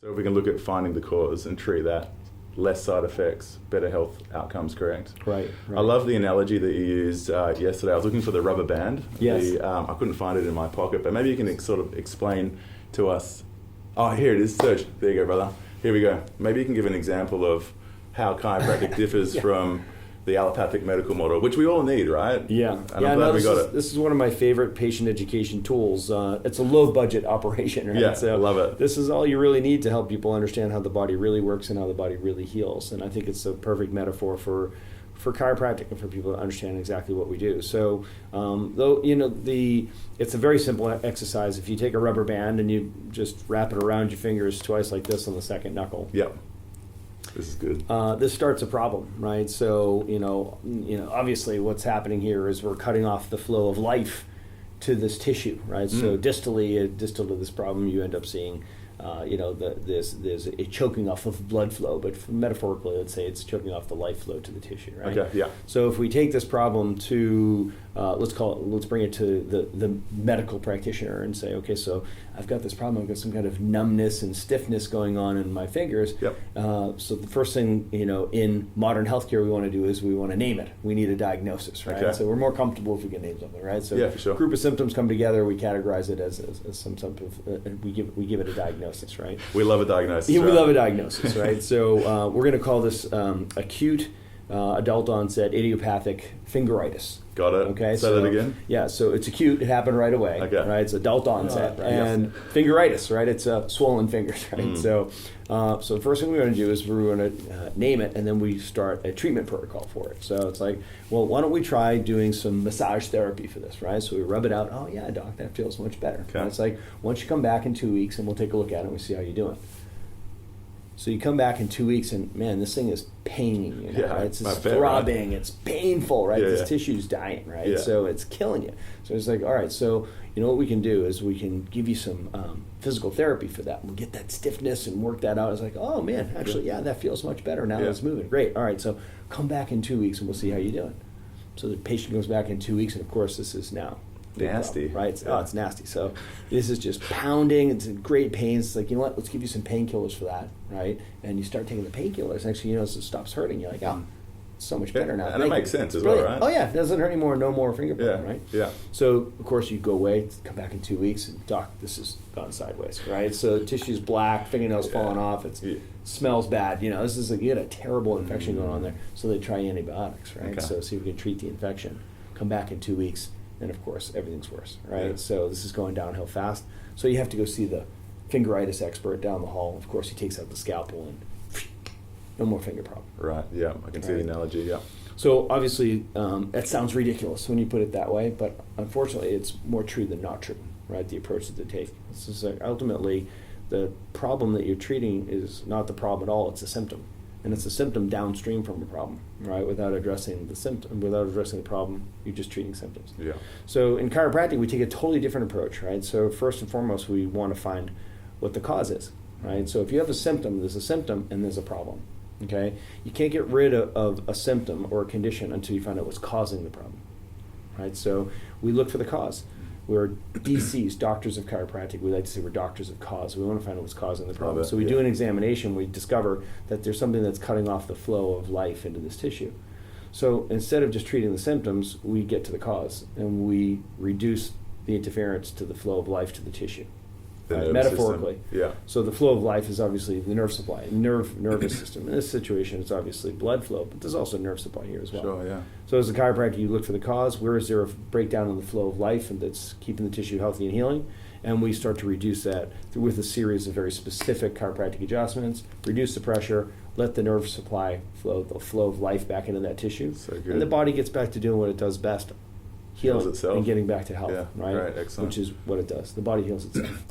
So if we can look at finding the cause and treat that, less side effects, better health outcomes, correct? Right. I love the analogy that you used yesterday. I was looking for the rubber band. Yes. I couldn't find it in my pocket, but maybe you can sort of explain to us. Oh, here it is, Serge. There you go, brother. Here we go. Maybe you can give an example of how chiropractic differs from the allopathic medical model, which we all need, right? Yeah. And I'm glad we got it. This is one of my favorite patient education tools. It's a low budget operation, right? Yeah, So I love it. This is all you really need to help people understand how the body really works and how the body really heals. And I think it's a perfect metaphor for chiropractic and for people to understand exactly what we do. So, though it's a very simple exercise. If you take a rubber band and you just wrap it around your fingers twice like this on the second knuckle. Yep. This is good. This starts a problem, right? So, obviously what's happening here is we're cutting off the flow of life to this tissue, right? So distal to this problem, you end up seeing, there's a choking off of blood flow, but metaphorically, let's say it's choking off the life flow to the tissue, right? Okay, yeah. So if we take this problem to, let's bring it to the medical practitioner and say, okay, so I've got this problem, I've got some kind of numbness and stiffness going on in my fingers. Yep. So the first thing, in modern healthcare we want to do is we want to name it. We need a diagnosis, right? Okay. So we're more comfortable if we can name something, right? So yeah, for sure. A group of symptoms come together, we categorize it as some type of, we give it a diagnosis, right? We love a diagnosis. Yeah, right? we love a diagnosis, right? So we're going to call this acute adult onset idiopathic fingeritis. Got it. Okay. Say that again. Yeah. So it's acute. It happened right away. Okay. Right. It's adult onset, right? Yes. And fingeritis, right? It's swollen fingers, right? So the first thing we want to do is we're going to name it, and then we start a treatment protocol for it. So it's like, well, why don't we try doing some massage therapy for this, right? So we rub it out. Oh yeah, doc, that feels much better. Okay. And it's like, once you come back in 2 weeks, and we'll take a look at it, and we see how you're doing. So you come back in 2 weeks, and man, this thing is paining you. Yeah, right? It's I just bet, throbbing. Right? It's painful, right? Yeah, This yeah. tissue's dying, right? Yeah. So it's killing you. So it's like, all right, so what we can do is we can give you some physical therapy for that. We'll get that stiffness and work that out. It's like, oh man, actually, yeah, that feels much better now. Yeah. It's moving. Great. All right, so come back in 2 weeks, and we'll see how you're doing. So the patient goes back in 2 weeks, and of course, this is now nasty, problem, right? It's nasty. So this is just pounding. It's in great pain. It's like, let's give you some painkillers for that, right? And you start taking the painkillers. Next thing you know, it stops hurting. You're like, oh, it's so much better now. And it makes sense as well, right? Oh yeah, it doesn't hurt anymore. No more finger problem, right? Yeah. So of course you go away, come back in 2 weeks, and doc, this has gone sideways, right? So the tissue's black, fingernails falling off. It smells bad. This is you had a terrible infection going on there. So they try antibiotics, right? Okay. So see if we can treat the infection. Come back in 2 weeks. And of course, everything's worse, right? Yeah. So this is going downhill fast. So you have to go see the fingeritis expert down the hall. Of course, he takes out the scalpel and no more finger problem. Right. Yeah, I can see the analogy. Yeah. So obviously, that sounds ridiculous when you put it that way, but unfortunately, it's more true than not true, right? The approach that they take. This is ultimately the problem that you're treating is not the problem at all. It's a symptom. And it's a symptom downstream from a problem, right? Without addressing the symptom, without addressing the problem, you're just treating symptoms. Yeah. So in chiropractic, we take a totally different approach, right? So first and foremost, we want to find what the cause is, right? So if you have a symptom, there's a symptom and there's a problem, okay? You can't get rid of a symptom or a condition until you find out what's causing the problem, right? So we look for the cause. We're DCs, doctors of chiropractic. We like to say we're doctors of cause. We want to find out what's causing the problem. So we do an examination. We discover that there's something that's cutting off the flow of life into this tissue. So instead of just treating the symptoms, we get to the cause, and we reduce the interference to the flow of life to the tissue. Metaphorically. System. Yeah. So the flow of life is obviously the nerve supply, nervous system. In this situation, it's obviously blood flow, but there's also nerve supply here as well. Sure, yeah. So as a chiropractor, you look for the cause. Where is there a breakdown in the flow of life and that's keeping the tissue healthy and healing? And we start to reduce that with a series of very specific chiropractic adjustments, reduce the pressure, let the nerve supply flow, the flow of life back into that tissue. So good. And the body gets back to doing what it does best, healing itself. and getting back to health, Yeah, right? right, excellent. Which is what it does. The body heals itself.